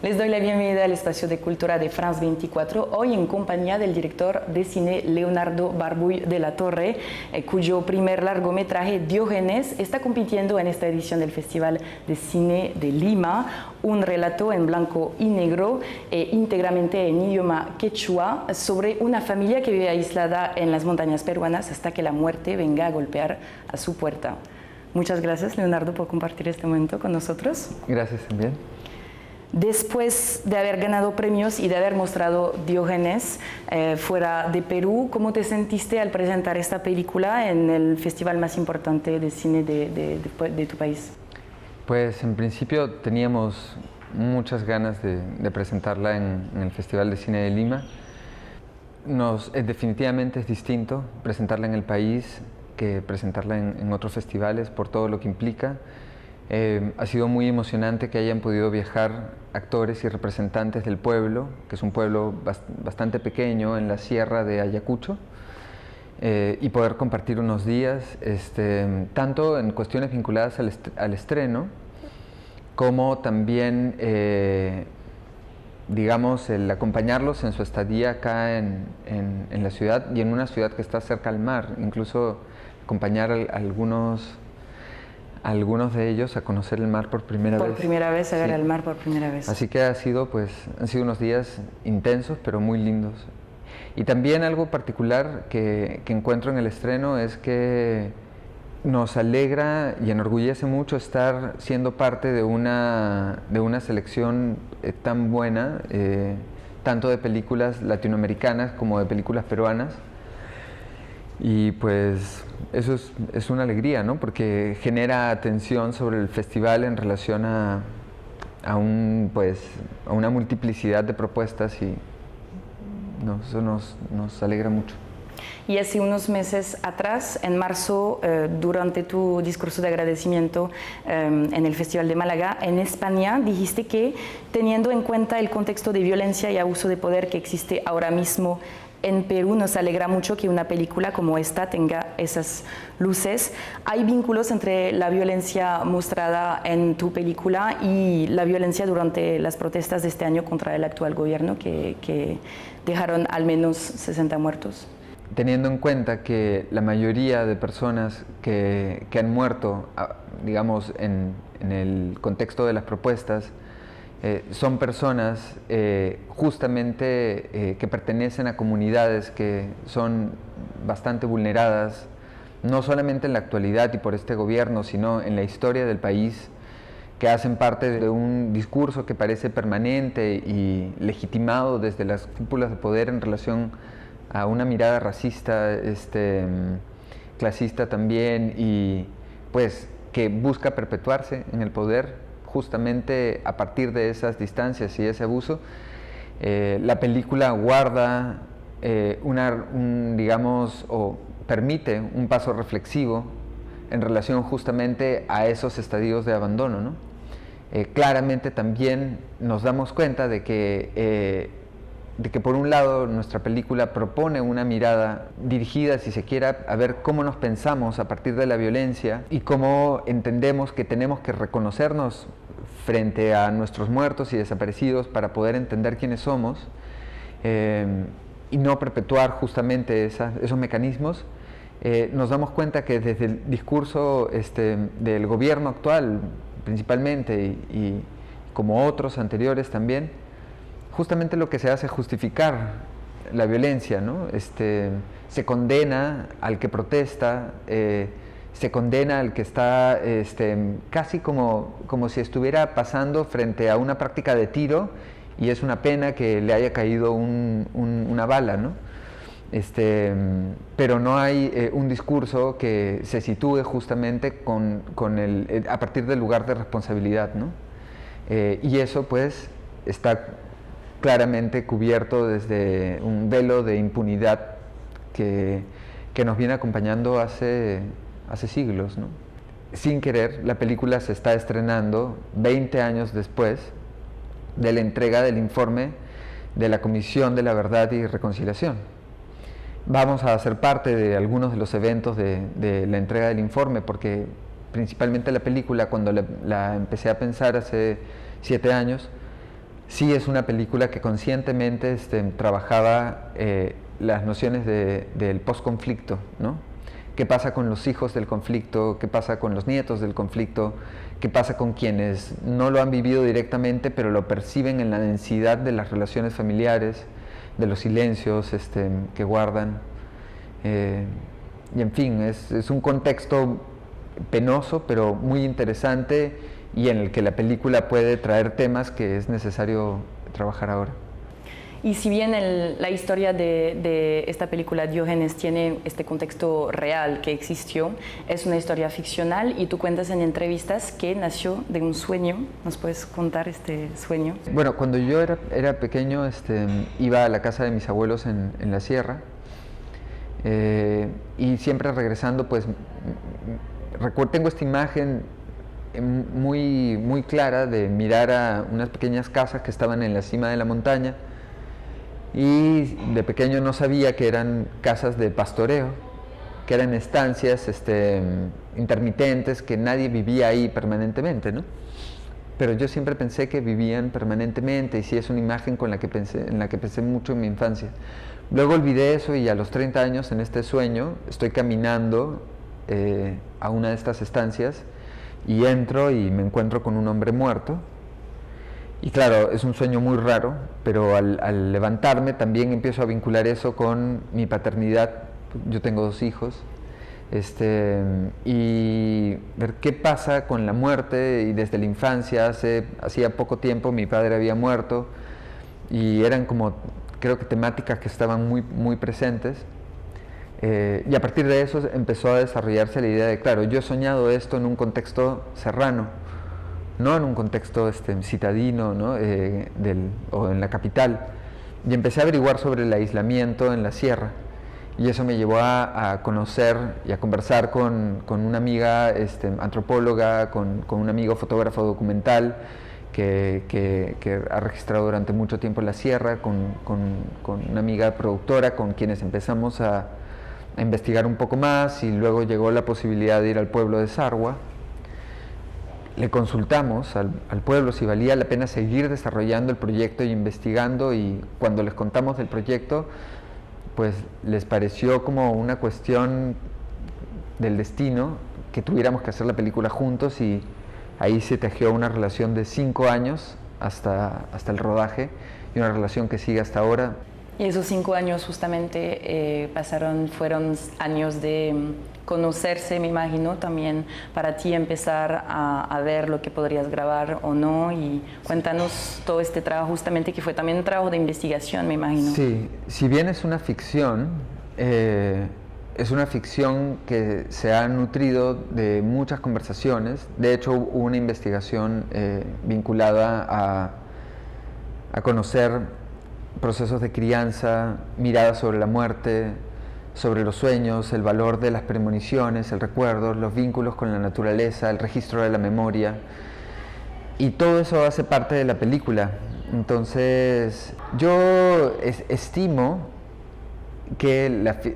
Les doy la bienvenida al espacio de cultura de France 24, hoy en compañía del director de cine Leonardo Barbuy de la Torre, cuyo primer largometraje Diógenes está compitiendo en esta edición del Festival de Cine de Lima, un relato en blanco y negro e íntegramente en idioma quechua sobre una familia que vive aislada en las montañas peruanas hasta que la muerte venga a golpear a su puerta. Muchas gracias, Leonardo, por compartir este momento con nosotros. Gracias también. Después de haber ganado premios y de haber mostrado Diógenes fuera de Perú, ¿cómo te sentiste al presentar esta película en el festival más importante de cine de tu país? Pues en principio teníamos muchas ganas de presentarla en el Festival de Cine de Lima. Definitivamente es distinto presentarla en el país que presentarla en otros festivales por todo lo que implica. Ha sido muy emocionante que hayan podido viajar actores y representantes del pueblo, que es un pueblo bastante pequeño en la sierra de Ayacucho, y poder compartir unos días, tanto en cuestiones vinculadas al estreno, como también, digamos, el acompañarlos en su estadía acá en la ciudad y en una ciudad que está cerca al mar, incluso acompañar a algunos de ellos a conocer el mar por primera vez. Por primera vez, a ver sí. el mar por primera vez. Así que han sido unos días intensos, pero muy lindos. Y también algo particular que encuentro en el estreno es que nos alegra y enorgullece mucho estar siendo parte de una selección tan buena, tanto de películas latinoamericanas como de películas peruanas. Y pues eso es una alegría, ¿no? Porque genera atención sobre el festival en relación a una multiplicidad de propuestas y eso nos alegra mucho. Y hace unos meses atrás, en marzo, durante tu discurso de agradecimiento en el Festival de Málaga, en España, dijiste que teniendo en cuenta el contexto de violencia y abuso de poder que existe ahora mismo en Perú, nos alegra mucho que una película como esta tenga esas luces. ¿Hay vínculos entre la violencia mostrada en tu película y la violencia durante las protestas de este año contra el actual gobierno que dejaron al menos 60 muertos? Teniendo en cuenta que la mayoría de personas que han muerto, digamos, en el contexto de las protestas, son personas justamente que pertenecen a comunidades que son bastante vulneradas, no solamente en la actualidad y por este gobierno, sino en la historia del país, que hacen parte de un discurso que parece permanente y legitimado desde las cúpulas de poder en relación a una mirada racista, clasista también, y pues que busca perpetuarse en el poder justamente a partir de esas distancias y ese abuso. La película guarda digamos, o permite un paso reflexivo en relación justamente a esos estadios de abandono, ¿no? Claramente también nos damos cuenta de que por un lado nuestra película propone una mirada dirigida, si se quiera, a ver cómo nos pensamos a partir de la violencia y cómo entendemos que tenemos que reconocernos frente a nuestros muertos y desaparecidos para poder entender quiénes somos y no perpetuar justamente esos mecanismos. Nos damos cuenta que desde el discurso del gobierno actual principalmente y como otros anteriores también, justamente lo que se hace es justificar la violencia, ¿no? Se condena al que protesta, se condena al que está casi como si estuviera pasando frente a una práctica de tiro y es una pena que le haya caído una bala, ¿no? Pero no hay un discurso que se sitúe justamente a partir del lugar de responsabilidad, ¿no? Y eso pues está claramente cubierto desde un velo de impunidad que nos viene acompañando hace siglos, ¿no? Sin querer, la película se está estrenando 20 años después de la entrega del informe de la Comisión de la Verdad y Reconciliación. Vamos a ser parte de algunos de los eventos de la entrega del informe, porque principalmente la película, cuando la empecé a pensar hace 7 años, sí es una película que conscientemente trabajaba las nociones del posconflicto, ¿no? ¿Qué pasa con los hijos del conflicto? ¿Qué pasa con los nietos del conflicto? ¿Qué pasa con quienes no lo han vivido directamente, pero lo perciben en la densidad de las relaciones familiares, de los silencios que guardan? Y en fin, es un contexto penoso, pero muy interesante, y en el que la película puede traer temas que es necesario trabajar ahora. Y si bien la historia de esta película Diógenes tiene este contexto real que existió, es una historia ficcional, y tú cuentas en entrevistas que nació de un sueño. ¿Nos puedes contar este sueño? Bueno, cuando yo era pequeño, iba a la casa de mis abuelos en la sierra, y siempre regresando, pues tengo esta imagen muy clara de mirar a unas pequeñas casas que estaban en la cima de la montaña, y de pequeño no sabía que eran casas de pastoreo, que eran estancias intermitentes, que nadie vivía ahí permanentemente, ¿no? Pero yo siempre pensé que vivían permanentemente, y sí es una imagen en la que pensé mucho en mi infancia. Luego olvidé eso, y a los 30 años, en este sueño, estoy caminando a una de estas estancias, y entro y me encuentro con un hombre muerto. Y claro, es un sueño muy raro, pero al levantarme también empiezo a vincular eso con mi paternidad. Yo tengo 2 hijos, y ver qué pasa con la muerte. Y desde la infancia, hacía poco tiempo, mi padre había muerto, y eran como, creo que temáticas que estaban muy presentes. Y a partir de eso empezó a desarrollarse la idea de, claro, yo he soñado esto en un contexto serrano, no en un contexto citadino, ¿no? O en la capital. Y empecé a averiguar sobre el aislamiento en la sierra, y eso me llevó a conocer y a conversar con una amiga antropóloga, con un amigo fotógrafo documental que ha registrado durante mucho tiempo en la sierra, con una amiga productora, con quienes empezamos a investigar un poco más, y luego llegó la posibilidad de ir al pueblo de Sarwa. Le consultamos al pueblo si valía la pena seguir desarrollando el proyecto y investigando, y cuando les contamos del proyecto, pues les pareció como una cuestión del destino que tuviéramos que hacer la película juntos, y ahí se tejió una relación de 5 años hasta el rodaje, y una relación que sigue hasta ahora. Y esos 5 años justamente fueron años de conocerse, me imagino, también para ti empezar a ver lo que podrías grabar o no. Y cuéntanos todo este trabajo justamente, que fue también un trabajo de investigación, me imagino. Sí, si bien es una ficción que se ha nutrido de muchas conversaciones. De hecho, hubo una investigación vinculada a conocer procesos de crianza, miradas sobre la muerte, sobre los sueños, el valor de las premoniciones, el recuerdo, los vínculos con la naturaleza, el registro de la memoria, y todo eso hace parte de la película. Entonces, yo estimo que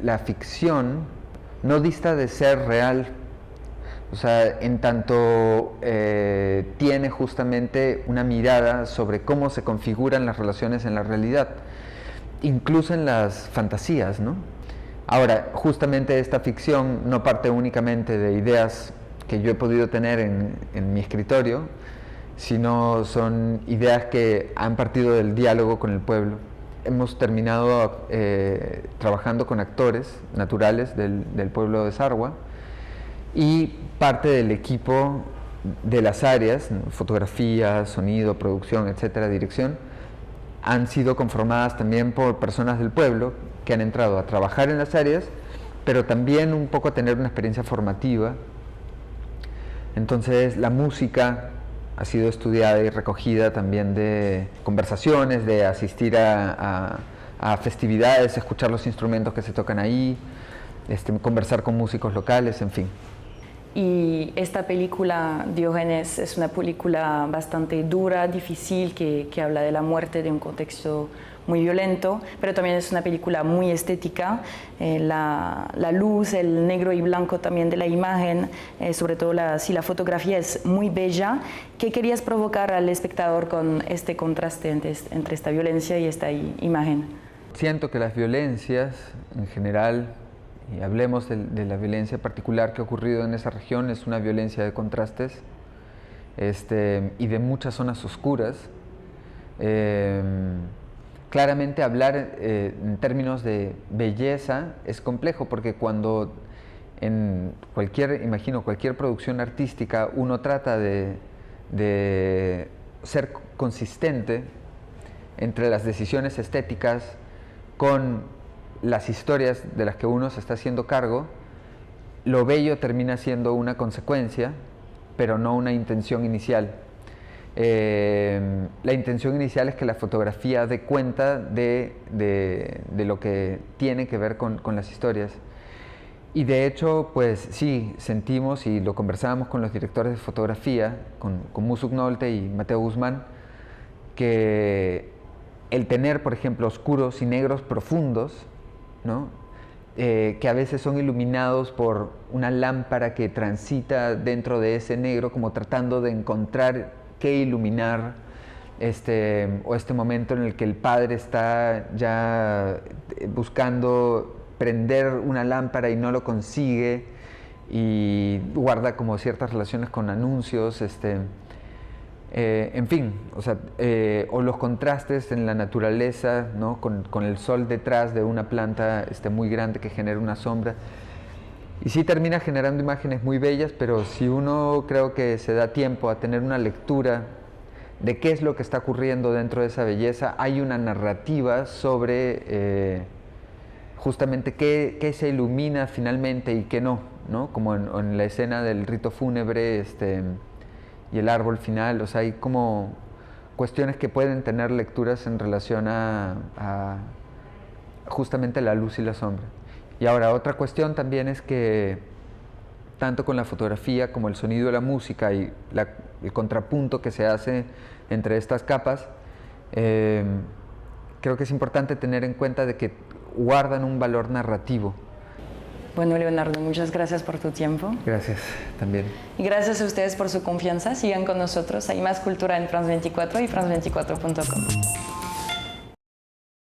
la ficción no dista de ser real. O sea, en tanto tiene justamente una mirada sobre cómo se configuran las relaciones en la realidad, incluso en las fantasías, ¿no? Ahora, justamente esta ficción no parte únicamente de ideas que yo he podido tener en mi escritorio, sino son ideas que han partido del diálogo con el pueblo. Hemos terminado trabajando con actores naturales del pueblo de Sarwa, y parte del equipo de las áreas, fotografía, sonido, producción, etcétera, dirección, han sido conformadas también por personas del pueblo que han entrado a trabajar en las áreas, pero también un poco a tener una experiencia formativa. Entonces, la música ha sido estudiada y recogida también de conversaciones, de asistir a festividades, escuchar los instrumentos que se tocan ahí, conversar con músicos locales, en fin. Y esta película, Diógenes, es una película bastante dura, difícil, que habla de la muerte, de un contexto muy violento, pero también es una película muy estética. La luz, el negro y blanco también de la imagen, sobre todo si la fotografía es muy bella. ¿Qué querías provocar al espectador con este contraste entre esta violencia y esta imagen? Siento que las violencias en general, y hablemos de la violencia particular que ha ocurrido en esa región, es una violencia de contrastes y de muchas zonas oscuras. Claramente hablar en términos de belleza es complejo, porque cuando en cualquier producción artística uno trata de ser consistente entre las decisiones estéticas con las historias de las que uno se está haciendo cargo, lo bello termina siendo una consecuencia, pero no una intención inicial. La intención inicial es que la fotografía dé cuenta de lo que tiene que ver con las historias. Y de hecho, pues sí, sentimos y lo conversábamos con los directores de fotografía, con Musuk Nolte y Mateo Guzmán, que el tener, por ejemplo, oscuros y negros profundos, ¿no? Que a veces son iluminados por una lámpara que transita dentro de ese negro, como tratando de encontrar qué iluminar, o este momento en el que el padre está ya buscando prender una lámpara y no lo consigue, y guarda como ciertas relaciones con anuncios, en fin, o los contrastes en la naturaleza, ¿no? con el sol detrás de una planta muy grande que genera una sombra. Y sí termina generando imágenes muy bellas, pero si uno creo que se da tiempo a tener una lectura de qué es lo que está ocurriendo dentro de esa belleza, hay una narrativa sobre justamente qué se ilumina finalmente y qué no, ¿no? Como en la escena del rito fúnebre y el árbol final. O sea, hay como cuestiones que pueden tener lecturas en relación a justamente la luz y la sombra. Y ahora, otra cuestión también es que tanto con la fotografía como el sonido de la música y el contrapunto que se hace entre estas capas, creo que es importante tener en cuenta de que guardan un valor narrativo. Bueno, Leonardo, muchas gracias por tu tiempo. Gracias, también. Y gracias a ustedes por su confianza. Sigan con nosotros. Hay más cultura en France 24 y france24.com.